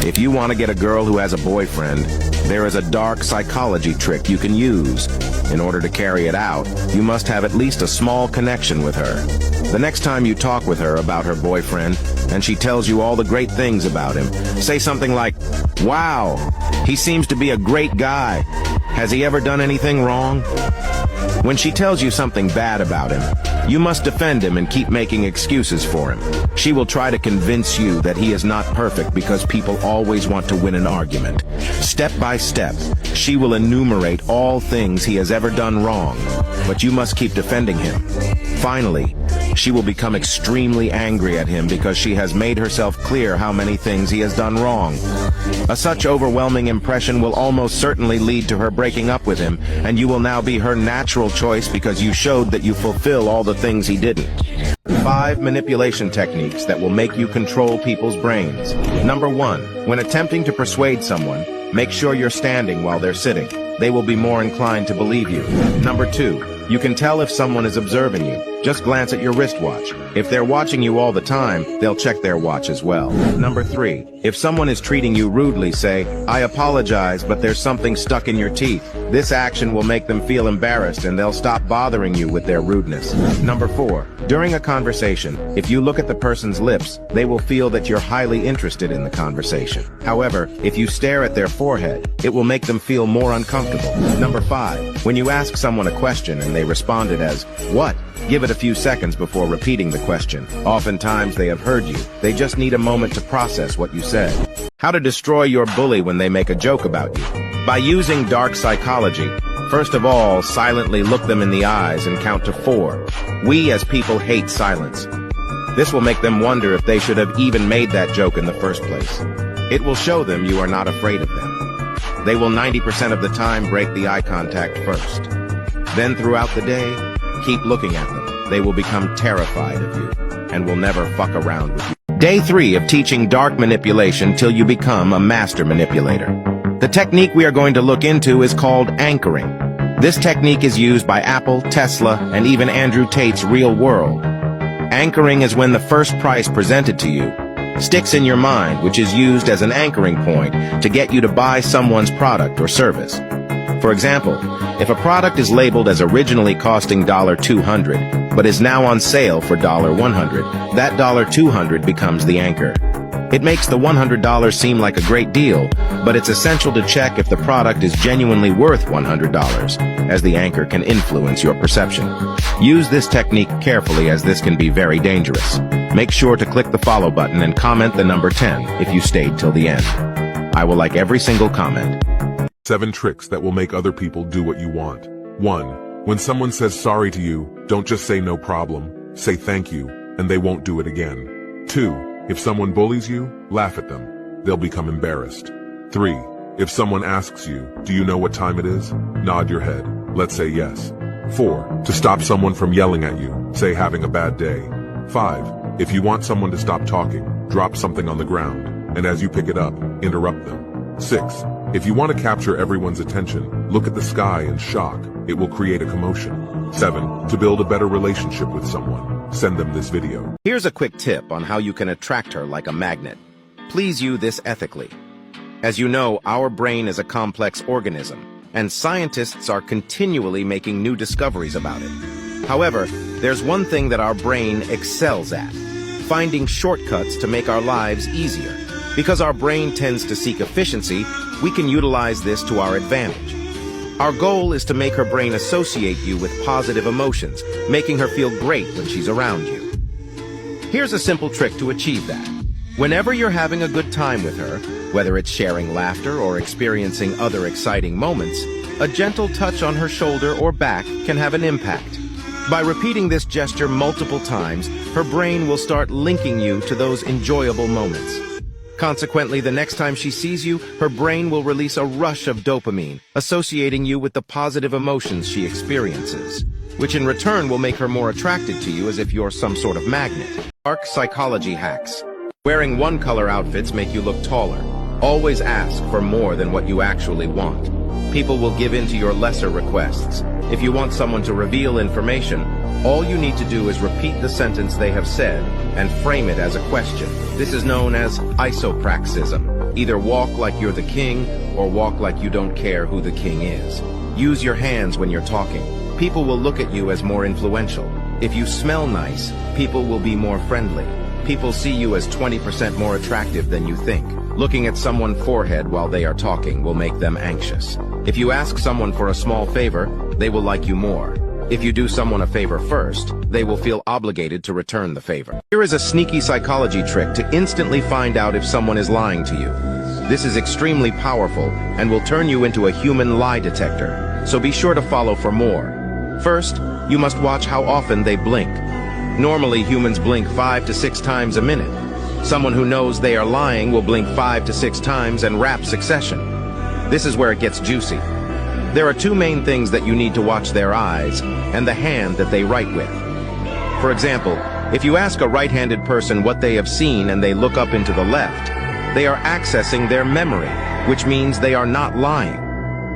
If you want to get a girl who has a boyfriend, there is a dark psychology trick you can use. In order to carry it out, you must have at least a small connection with her. The next time you talk with her about her boyfriend, and she tells you all the great things about him, say something like, "Wow, he seems to be a great guy. Has he ever done anything wrong?" When she tells you something bad about him, you must defend him and keep making excuses for him. She will try to convince you that he is not perfect because people always want to win an argument. Step by step, she will enumerate all things he has ever done wrong, but you must keep defending him. Finally, she will become extremely angry at him because she has made herself clear how many things he has done wrong. Such overwhelming impression will almost certainly lead to her breaking up with him, and you will now be her natural choice because you showed that you fulfill all the things he didn't. 5 manipulation techniques that will make you control people's brains. Number 1, when attempting to persuade someone, make sure you're standing while they're sitting. They will be more inclined to believe you. Number 2, you can tell if someone is observing you. Just glance at your wristwatch. If they're watching you all the time, they'll check their watch as well. Number 3, if someone is treating you rudely, say, "I apologize, but there's something stuck in your teeth." This action will make them feel embarrassed and they'll stop bothering you with their rudeness. Number 4, during a conversation, if you look at the person's lips, they will feel that you're highly interested in the conversation. However, if you stare at their forehead, it will make them feel more uncomfortable. Number 5, when you ask someone a question and they responded as, "What?" Give it a few seconds before repeating the question. Oftentimes they have heard you. They just need a moment to process what you said. How to destroy your bully when they make a joke about you. By using dark psychology, first of all, silently look them in the eyes and count to 4. We as people hate silence. This will make them wonder if they should have even made that joke in the first place. It will show them you are not afraid of them. They will 90% of the time break the eye contact first. Then throughout the day, keep looking at them. They will become terrified of you and will never fuck around with you. Day 3 of teaching dark manipulation till you become a master manipulator. The technique we are going to look into is called anchoring. This technique is used by Apple, Tesla, and even Andrew Tate's Real World. Anchoring is when the first price presented to you sticks in your mind, which is used as an anchoring point to get you to buy someone's product or service. For example, if a product is labeled as originally costing $200, but is now on sale for $100, that $200 becomes the anchor. It makes the $100 seem like a great deal, but it's essential to check if the product is genuinely worth $100, as the anchor can influence your perception. Use this technique carefully as this can be very dangerous. Make sure to click the follow button and comment the number 10 if you stayed till the end. I will like every single comment. 7 tricks that will make other people do what you want. 1. When someone says sorry to you, don't just say no problem. Say thank you, and they won't do it again. 2. If someone bullies you, laugh at them. They'll become embarrassed. 3. If someone asks you, do you know what time it is? Nod your head. Let's say yes. 4. To stop someone from yelling at you, say having a bad day. 5. If you want someone to stop talking, drop something on the ground, and as you pick it up, interrupt them. 6. If you want to capture everyone's attention, look at the sky in shock. It will create a commotion. 7. To build a better relationship with someone, send them this video. Here's a quick tip on how you can attract her like a magnet. Please use this ethically. As you know, our brain is a complex organism, and scientists are continually making new discoveries about it. However, there's one thing that our brain excels at: finding shortcuts to make our lives easier. Because our brain tends to seek efficiency, we can utilize this to our advantage. Our goal is to make her brain associate you with positive emotions, making her feel great when she's around you. Here's a simple trick to achieve that. Whenever you're having a good time with her, whether it's sharing laughter or experiencing other exciting moments, a gentle touch on her shoulder or back can have an impact. By repeating this gesture multiple times, her brain will start linking you to those enjoyable moments. Consequently, the next time she sees you, her brain will release a rush of dopamine, associating you with the positive emotions she experiences, which in return will make her more attracted to you as if you're some sort of magnet. Dark psychology hacks. Wearing one-color outfits make you look taller. Always ask for more than what you actually want. People will give in to your lesser requests. If you want someone to reveal information, all you need to do is repeat the sentence they have said and frame it as a question. This is known as isopraxism. Either walk like you're the king, or walk like you don't care who the king is. Use your hands when you're talking. People will look at you as more influential. If you smell nice, people will be more friendly. People see you as 20% more attractive than you think. Looking at someone's forehead while they are talking will make them anxious. If you ask someone for a small favor, they will like you more. If you do someone a favor first, they will feel obligated to return the favor. Here is a sneaky psychology trick to instantly find out if someone is lying to you. This is extremely powerful and will turn you into a human lie detector, so be sure to follow for more. First, you must watch how often they blink. Normally, humans blink 5 to 6 times a minute. Someone who knows they are lying will blink 5 to 6 times in rapid succession. This is where it gets juicy. There are 2 main things that you need to watch: their eyes and the hand that they write with. For example, if you ask a right-handed person what they have seen and they look up into the left, they are accessing their memory, which means they are not lying.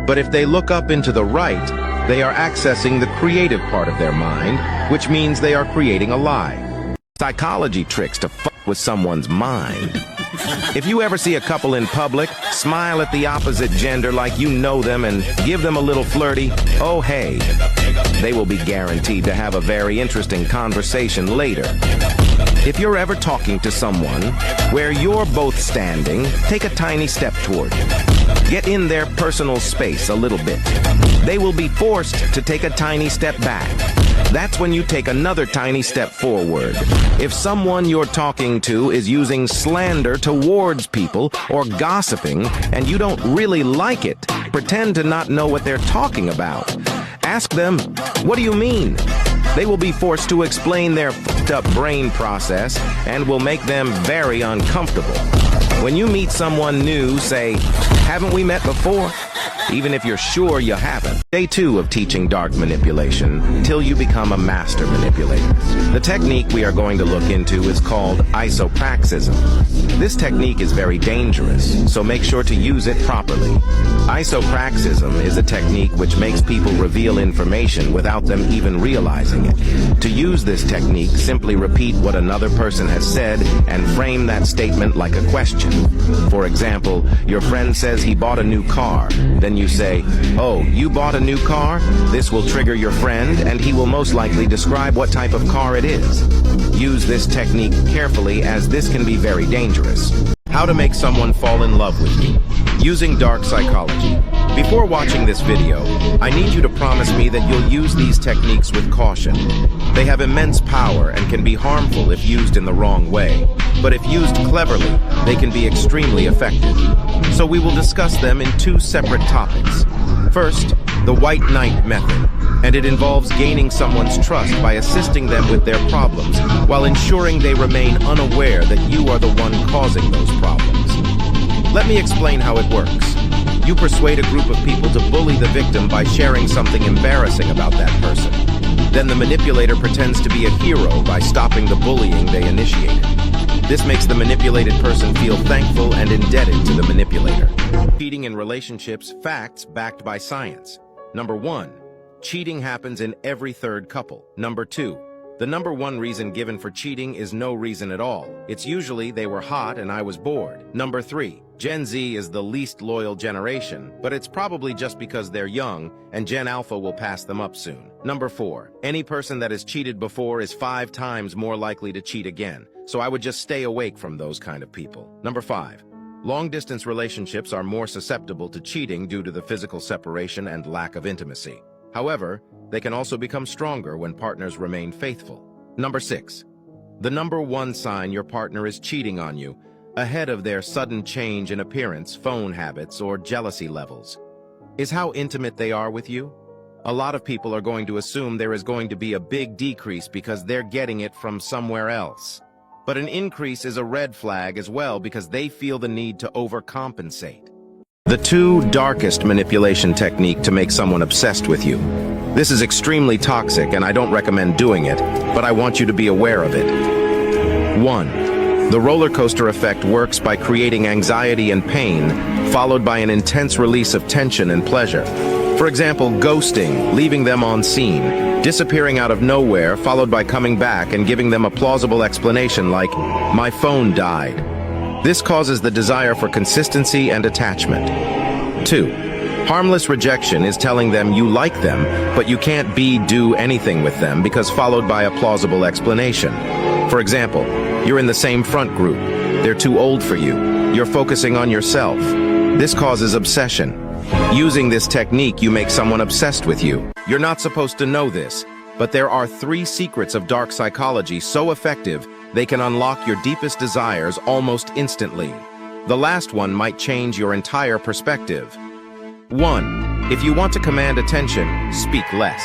But if they look up into the right, they are accessing the creative part of their mind, which means they are creating a lie. Psychology tricks to fuck with someone's mind. If you ever see a couple in public, smile at the opposite gender like you know them and give them a little flirty, oh hey, they will be guaranteed to have a very interesting conversation later. If you're ever talking to someone where you're both standing, take a tiny step toward them. Get in their personal space a little bit. They will be forced to take a tiny step back. That's when you take another tiny step forward. If someone you're talking to is using slander towards people or gossiping and you don't really like it, pretend to not know what they're talking about. Ask them, what do you mean? They will be forced to explain their fucked up brain process and will make them very uncomfortable. When you meet someone new, say, haven't we met before? Even if you're sure you haven't. Day 2 of teaching dark manipulation, till you become a master manipulator. The technique we are going to look into is called isopraxism. This technique is very dangerous, so make sure to use it properly. Isopraxism is a technique which makes people reveal information without them even realizing it. To use this technique, simply repeat what another person has said and frame that statement like a question. For example, your friend says he bought a new car. Then you say, oh, you bought a new car? This will trigger your friend, and he will most likely describe what type of car it is. Use this technique carefully, as this can be very dangerous. How to make someone fall in love with you. Using dark psychology. Before watching this video, I need you to promise me that you'll use these techniques with caution. They have immense power and can be harmful if used in the wrong way. But if used cleverly, they can be extremely effective. So we will discuss them in 2 separate topics. First, the white knight method, and it involves gaining someone's trust by assisting them with their problems while ensuring they remain unaware that you are the one causing those problems. Let me explain how it works. You persuade a group of people to bully the victim by sharing something embarrassing about that person. Then the manipulator pretends to be a hero by stopping the bullying they initiated. This makes the manipulated person feel thankful and indebted to the manipulator. Cheating in relationships, facts backed by science. Number 1, cheating happens in every 3rd couple. Number 2, the number 1 reason given for cheating is no reason at all. It's usually they were hot and I was bored. Number 3, Gen Z is the least loyal generation, but it's probably just because they're young and Gen Alpha will pass them up soon. Number 4, any person that has cheated before is 5 times more likely to cheat again, so I would just stay awake from those kind of people. Number 5, long-distance relationships are more susceptible to cheating due to the physical separation and lack of intimacy. However, they can also become stronger when partners remain faithful. Number 6, the number 1 sign your partner is cheating on you, ahead of their sudden change in appearance, phone habits, or jealousy levels, is how intimate they are with you. A lot of people are going to assume there is going to be a big decrease because they're getting it from somewhere else. But an increase is a red flag as well because they feel the need to overcompensate. The 2 darkest manipulation technique to make someone obsessed with you. This is extremely toxic and I don't recommend doing it, but I want you to be aware of it. 1. The roller coaster effect works by creating anxiety and pain, followed by an intense release of tension and pleasure. For example, ghosting, leaving them on scene, disappearing out of nowhere, followed by coming back and giving them a plausible explanation like, my phone died. This causes the desire for consistency and attachment. 2. Harmless rejection is telling them you like them, but you can't do anything with them because followed by a plausible explanation. For example, you're in the same front group. They're too old for you. You're focusing on yourself. This causes obsession. Using this technique, you make someone obsessed with you. You're not supposed to know this, but there are 3 secrets of dark psychology so effective they can unlock your deepest desires almost instantly. The last one might change your entire perspective. 1. If you want to command attention, speak less.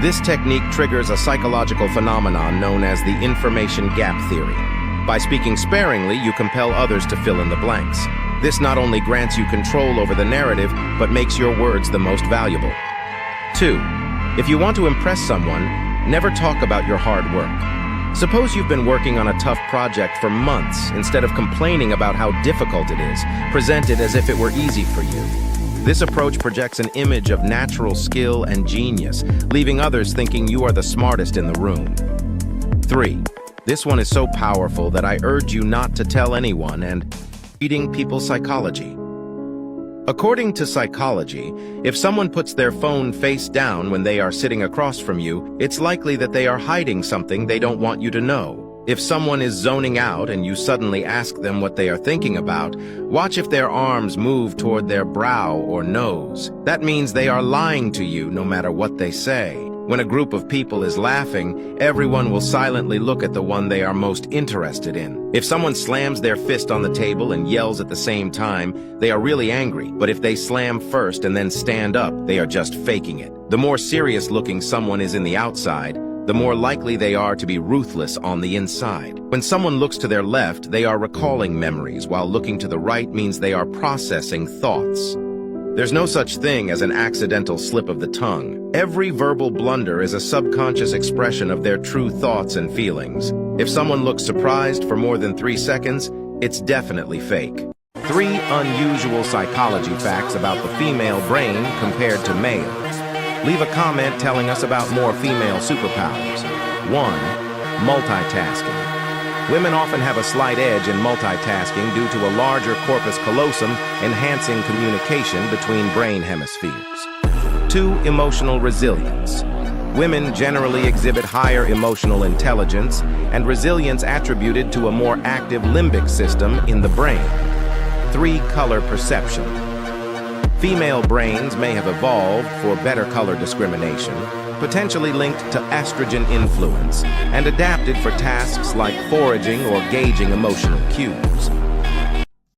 This technique triggers a psychological phenomenon known as the information gap theory. By speaking sparingly, you compel others to fill in the blanks. This not only grants you control over the narrative, but makes your words the most valuable. 2. If you want to impress someone, never talk about your hard work. Suppose you've been working on a tough project for months. Instead of complaining about how difficult it is, present it as if it were easy for you. This approach projects an image of natural skill and genius, leaving others thinking you are the smartest in the room. 3. This one is so powerful that I urge you not to tell anyone, and reading people's psychology. According to psychology, if someone puts their phone face down when they are sitting across from you, it's likely that they are hiding something they don't want you to know. If someone is zoning out and you suddenly ask them what they are thinking about, watch if their arms move toward their brow or nose. That means they are lying to you no matter what they say. When a group of people is laughing, everyone will silently look at the one they are most interested in. If someone slams their fist on the table and yells at the same time, they are really angry. But if they slam first and then stand up, they are just faking it. The more serious-looking someone is in the outside, the more likely they are to be ruthless on the inside. When someone looks to their left, they are recalling memories, while looking to the right means they are processing thoughts. There's no such thing as an accidental slip of the tongue. Every verbal blunder is a subconscious expression of their true thoughts and feelings. If someone looks surprised for more than 3 seconds, it's definitely fake. 3 unusual psychology facts about the female brain compared to male. Leave a comment telling us about more female superpowers. 1. Multitasking. Women often have a slight edge in multitasking due to a larger corpus callosum enhancing communication between brain hemispheres. 2. Emotional resilience. Women generally exhibit higher emotional intelligence and resilience attributed to a more active limbic system in the brain. 3. Color perception. Female brains may have evolved for better color discrimination, potentially linked to estrogen influence, and adapted for tasks like foraging or gauging emotional cues.